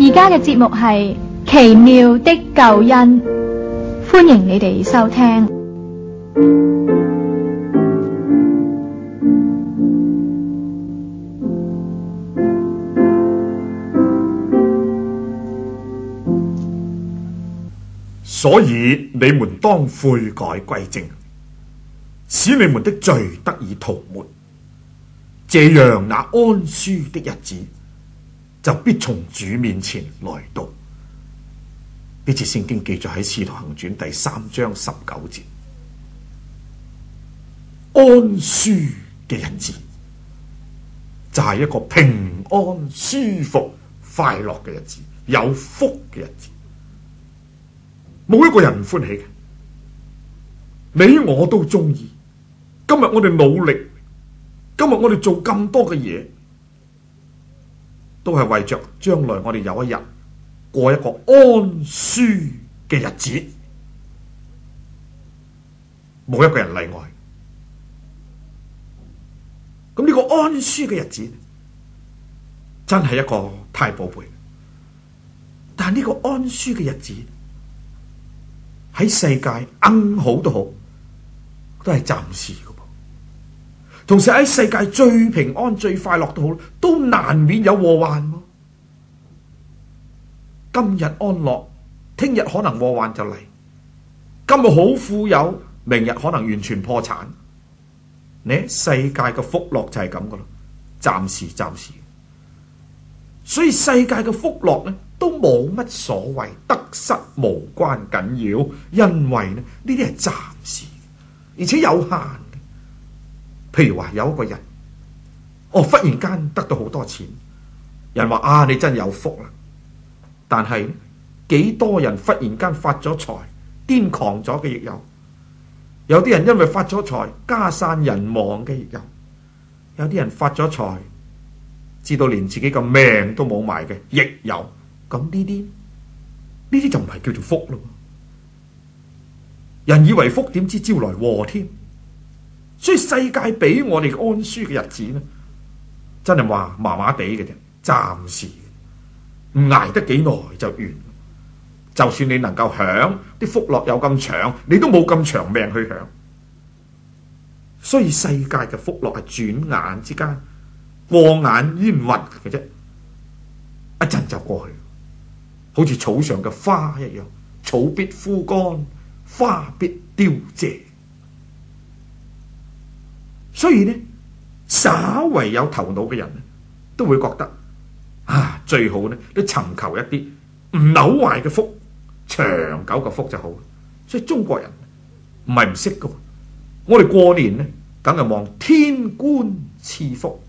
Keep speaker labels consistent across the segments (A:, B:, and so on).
A: 而家嘅節目係奇妙的救恩，歡迎你哋收聽。
B: 所以你們當悔改歸正，使你們的罪得以塗抹，這樣那安舒的日子就必從主面前來到。呢節聖經記載喺《使徒行傳》第3章19節。安舒嘅日子就係一個平安、舒服、快樂嘅日子，有福嘅日子。冇一個人唔歡喜嘅，你我都中意。今日我哋努力，今日我哋做咁多嘅嘢，都係為着將來我哋有一日過一個安舒嘅日子。冇一個人例外。咁呢個安舒嘅日子真係一個太寶貝。但係呢個安舒嘅日子喺世界好都好，都係暫時嘅噃。同時喺世界最平安最快樂都好，都難免有禍患喎。今日安樂，聽日可能禍患就嚟。今日好富有，明日可能完全破產。你世界嘅福樂就係咁噶啦，暫時。所以世界嘅福樂呢，都冇乜所謂，得失無關緊要，因為呢啲係暫時，而且有限嘅。譬如話有一個人，忽然間得到好多錢，人話你真有福啦。但係幾多人忽然間發咗財，癲狂咗嘅亦有。有啲人因為發咗財，家散人亡嘅亦有。有啲人發咗財，知道連自己嘅命都冇埋嘅亦有。咁呢啲就唔係叫做福咯。人以為福，點知招來禍添。所以世界俾我哋安舒嘅日子呢，真係話麻麻地嘅啫，暫時，唔捱得幾耐就完。就算你能夠享啲福樂有咁長，你都冇咁長命去享。所以世界嘅福樂係轉眼之間，過眼煙雲嘅啫，一陣就過去。好似草上嘅花一樣，草必枯乾，花必凋謝。所以呢，稍為有頭腦嘅人都會覺得最好呢都尋求一啲唔朽壞嘅福，長久嘅福就好。所以中國人唔係唔識噶，我哋過年呢梗係望天官賜福，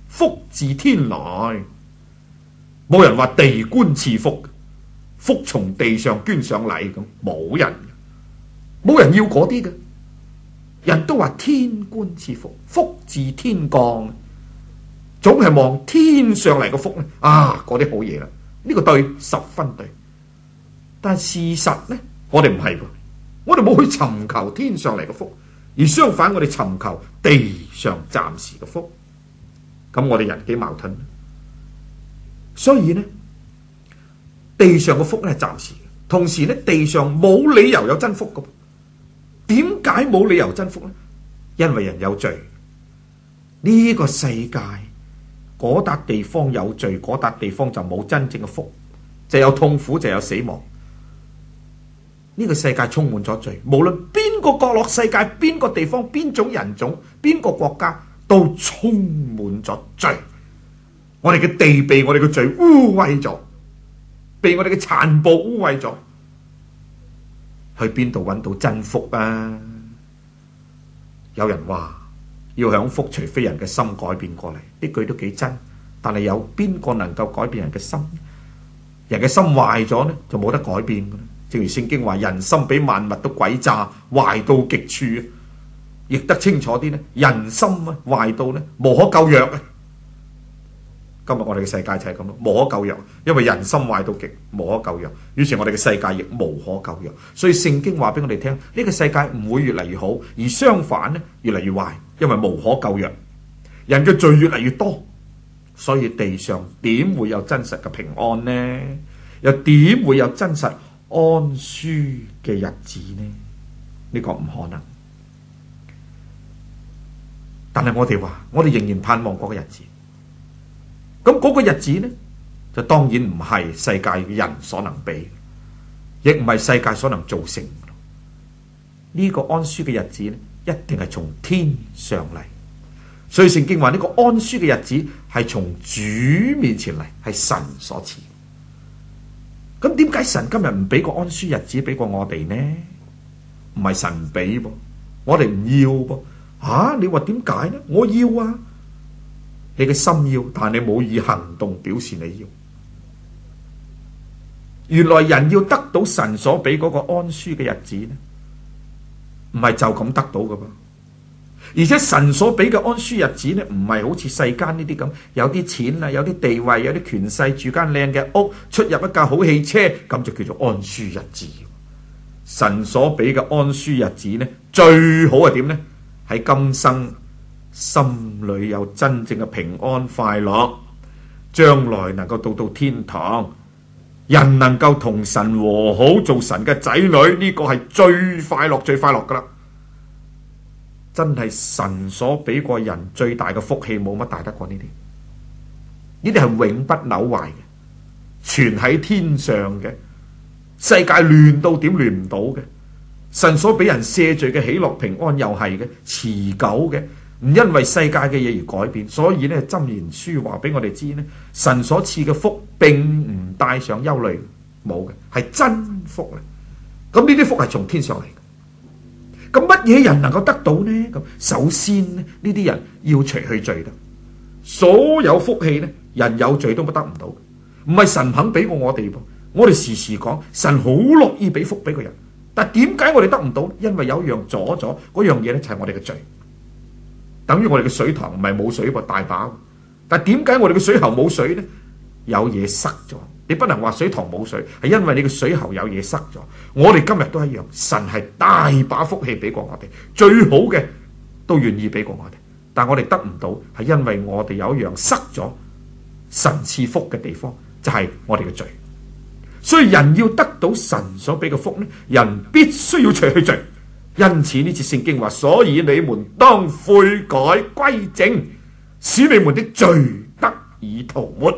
B: 福自天來，冇人話地官賜福，福從地上捐上嚟咁，冇人要嗰啲嘅。人都話天官賜福，福自天降，總係望天上嚟嘅福呢。嗰啲好嘢啦，呢個對，十分對。但事實呢，我哋唔係喎，我哋冇去尋求天上嚟嘅福，而相反我哋尋求地上暫時嘅福。咁我哋人幾矛盾。所以呢，地上嘅福咧係暫時，同時呢，地上冇理由有真福嘅。點解冇理由真福呢？因為人有罪。呢個世界嗰笪地方有罪，嗰笪地方就冇真正嘅福，就有痛苦，就有死亡。呢個世界充滿咗罪，無論邊個角落世界，邊個地方，邊種人種，邊個國家，都充滿咗罪。我哋嘅地被我哋嘅罪污穢咗，被我哋嘅殘暴污穢咗。去邊度揾到真福啊？有人話要享福，除非人嘅心改變過嚟。呢句都幾真，但係有邊個能夠改變人嘅心？人嘅心壞咗呢，就冇得改變噶啦。正如聖經話，人心比萬物都詭詐，壞到極處。譯得清楚啲呢，人心壞到呢，無可救藥啊！今日我哋嘅世界就係咁咯，無可救藥，因為人心壞到極，無可救藥。於是我哋嘅世界亦無可救藥。所以聖經話俾我哋聽，呢個世界唔會越嚟越好，而相反呢，越嚟越壞，因為無可救藥。人嘅罪越嚟越多，所以地上點會有真實嘅平安呢？又點會有真實安舒嘅日子呢？呢個唔可能。但係我哋話，我哋仍然盼望嗰個日子。咁嗰個日子呢，就當然唔係世界嘅人所能比，亦唔係世界所能造成。呢個安舒嘅日子呢，一定係從天上嚟。所以聖經話呢個安舒嘅日子係從主面前嚟，係神所賜。咁點解神今日唔俾個安舒日子俾過我哋呢？唔係神唔俾噃，我哋唔要噃。你話點解呢？我要啊，你嘅心要，但你冇以行動表示你要。原來人要得到神所俾嗰個安舒嘅日子呢，唔係就咁得到噶噃。而且神所俾嘅安舒日子呢，唔係好似世間呢啲咁，有啲錢啊，有啲地位，有啲權勢，住間靚嘅屋，出入一架好汽車，咁就叫做安舒日子。神所俾嘅安舒日子呢，最好係點呢？喺今生心裏有真正嘅平安快樂，將來能夠到天堂，人能夠同神和好，做神嘅仔女，呢個係最快樂最快樂噶啦。真係神所俾過人最大嘅福氣，冇乜大得過呢啲。呢啲係永不朽壞嘅，存喺天上嘅。世界亂到點亂唔到嘅，神所俾人赦罪嘅喜樂平安又係嘅，持久嘅，唔因為世界嘅嘢而改變。所以呢，箴言書話俾我哋知呢，神所賜嘅福並唔帶上憂慮，冇嘅，係真福嚟。咁呢啲福係從天上嚟嘅。咁乜嘢人能夠得到呢？咁首先呢，呢啲人要除去罪得。所有福氣呢，人有罪都得唔到，唔係神肯俾過我哋噃。我哋時時講神好樂意俾福俾個人，但點解我哋得唔到？因為有一樣阻咗，嗰樣嘢呢，就係我哋嘅罪。等於我哋嘅水塘唔係冇水噃，大把。但點解我哋嘅水喉冇水呢？有嘢塞咗。你不能話水塘冇水，係因為你嘅水喉有嘢塞咗。我哋今日都一樣，神係大把福氣俾過我哋，最好嘅都願意俾過我哋，但我哋得唔到，係因為我哋有一樣塞咗神賜福嘅地方，就係我哋嘅罪。所以人要得到神所俾嘅福呢，人必須要除去罪。因此呢節聖經話，所以你們當悔改歸正，使你們的罪得以塗抹。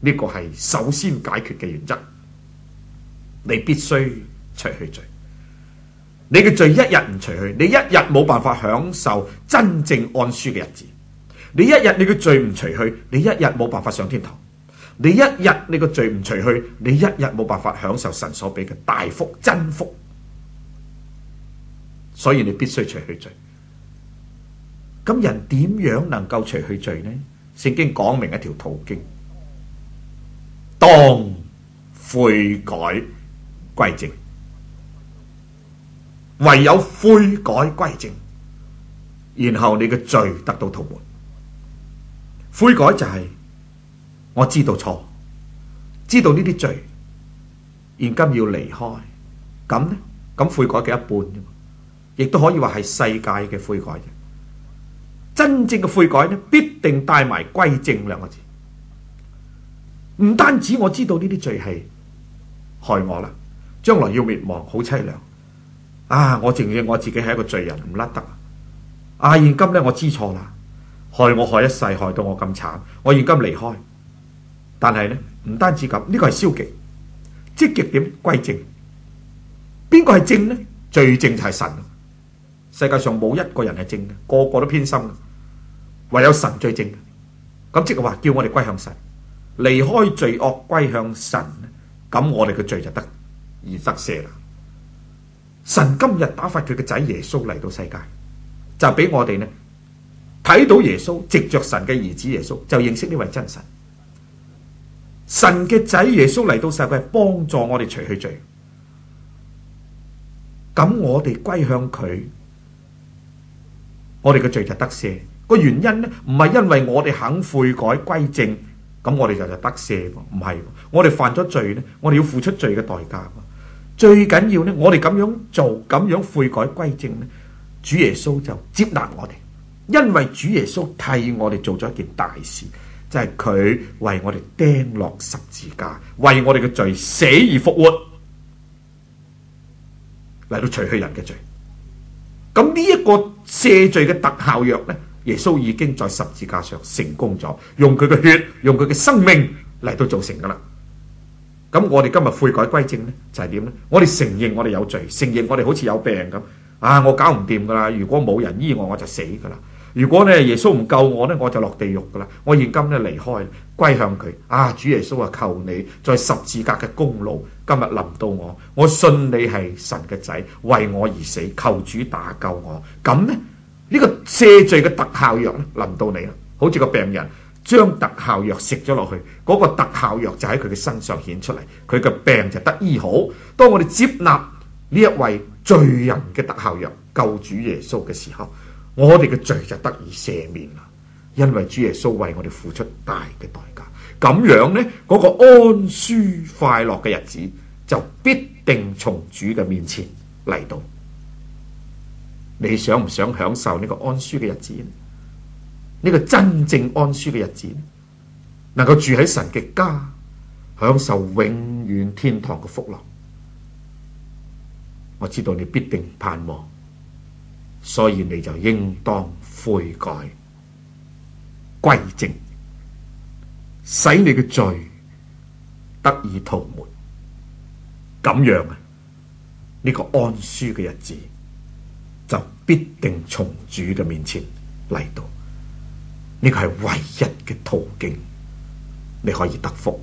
B: 呢個係首先解決嘅原則。你必須除去罪。你嘅罪一日唔除去，你一日冇辦法享受真正安舒嘅日子。你一日你嘅罪唔除去，你一日冇辦法上天堂。你一日你個罪唔除去，你一日冇辦法享受神所俾嘅大福真福。所以你必須除去罪。咁人點樣能夠除去罪呢？聖經講明一條途徑，當悔改歸正。唯有悔改歸正，然後你嘅罪得到塗抹。悔改就係我知道錯，知道呢啲罪，現今要離開。咁呢？咁悔改嘅一半啫，亦都可以話係世界嘅悔改啫。真正嘅悔改呢，必定帶埋歸正兩個字。唔單止我知道呢啲罪係害我啦，將來要滅亡，好淒涼。我承認我自己係一個罪人，唔甩得。現今呢，我知錯啦，害我害一世，害到我咁慘，我現今離開。但係呢，唔單止咁，呢個係消極。積極點？歸正。邊個係正呢？最正就係神。世界上冇一個人係正嘅，個個都偏心嘅，唯有神最正嘅。咁即係話叫我哋歸向神，離開罪惡，歸向神，咁我哋嘅罪就得赦啦。神今日打發佢嘅仔耶穌嚟到世界，就俾我哋呢睇到耶穌，藉着神嘅兒子耶穌就認識呢位真神。神嘅仔耶穌嚟到世界係幫助我哋除去罪，咁我哋歸向佢，我哋嘅罪就得赦。個原因呢，唔係因為我哋肯悔改歸正，咁我哋就得赦，唔係。我哋犯咗罪呢，我哋要付出罪嘅代價。最緊要呢，我哋咁樣做，咁樣悔改歸正呢，主耶穌就接納我哋，因為主耶穌替我哋做咗一件大事，就係佢為我哋釘落十字架，為我哋嘅罪死而復活，嚟到除去人嘅罪。咁呢一個赦罪嘅特效藥呢，耶穌已經在十字架上成功咗，用佢嘅血，用佢嘅生命嚟到做成噶啦。咁我哋今日悔改歸正呢，就係點呢？我哋承認我哋有罪，承認我哋好似有病咁。我搞唔掂噶啦！如果冇人醫我，我就死噶啦。如果呢耶穌唔救我呢，我就落地獄噶啦。我現今呢離開，歸向佢。主耶穌啊，求你在十字架嘅功勞今日臨到我，我信你係神嘅仔，為我而死，求主打救我。咁呢，呢個赦罪嘅特效藥呢，臨到你啦，好似個病人將特效藥食咗落去，嗰個特效藥就喺佢嘅身上顯出嚟，佢嘅病就得醫好。當我哋接納呢一位罪人嘅特效藥救主耶穌嘅時候，我哋嘅罪就得以赦免啦。因為主耶穌為我哋付出大嘅代價，咁樣呢，嗰個安舒快樂嘅日子就必定從主嘅面前嚟到。你想唔想享受呢個安舒嘅日子呢？呢個真正安舒嘅日子，能夠住喺神嘅家，享受永遠天堂嘅福樂。我知道你必定盼望，所以你就應當悔改歸正，使你嘅罪得以塗抹。咁樣呢個安舒嘅日子就必定從主嘅面前嚟到。呢個係唯一嘅途徑，你可以得福。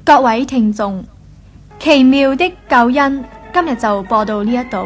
A: 各位聽眾，奇妙的救恩今日就播到呢一度。